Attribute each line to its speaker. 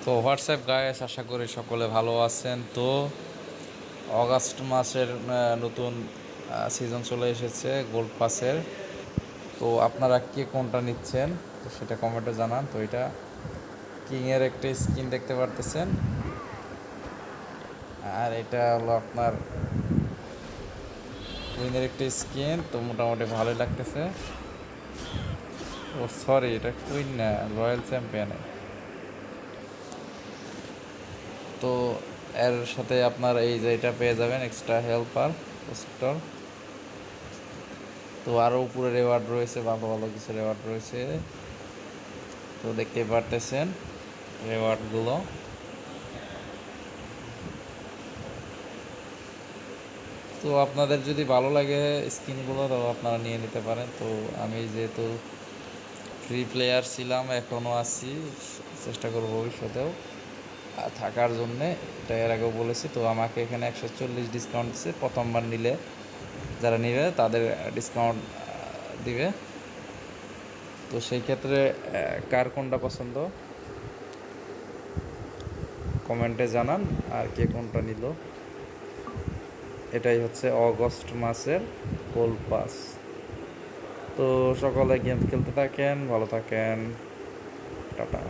Speaker 1: তো WhatsApp guys, আশা করি সকলে ভালো আছেন। তো অগাস্ট মাসের নতুন সিজন চলে এসেছে গোল্ড পাসের। তো আপনারা কে কোনটা নিচ্ছেন তো সেটা কমেন্টে জানান। তো এটা কিংয়ের একটা স্কিন দেখতে পারতেছেন, আর এটা হলো আপনার কুইনের একটা স্কিন। তো মোটামুটি ভালোই লাগতেছে। ও সরি, এটা কুইন না, রয়্যাল চ্যাম্পিয়নে। তো এর সাথে আপনার এই যে এটা পেয়ে যাবেন এক্সট্রা হেল্পার পোস্টার। তো আরও উপরে রেওয়ার্ড রয়েছে, ভালো ভালো কিছু রেওয়ার্ড রয়েছে। তো দেখতেই পারতেছেন রেওয়ার্ডগুলো। তো আপনাদের যদি ভালো লাগে স্কিনগুলো তো আপনারা নিয়ে নিতে পারেন। তো আমি যেহেতু ফ্রি প্লেয়ার ছিলাম, এখনও আছি, চেষ্টা করব ভবিষ্যতেও থাকার জন্যে। এটা এর আগেও বলেছি। তো আমাকে এখানে 140 ডিসকাউন্ট দিচ্ছে প্রথমবার নিলে, যারা নিবে তাদের ডিসকাউন্ট দিবে। তো সেই ক্ষেত্রে কার কোনটা পছন্দ কমেন্টে জানান, আর কে কোনটা নিল। এটাই হচ্ছে অগস্ট মাসের গোল্ড পাস। তো সকলে গেম খেলতে থাকেন, ভালো থাকেন, টাটা।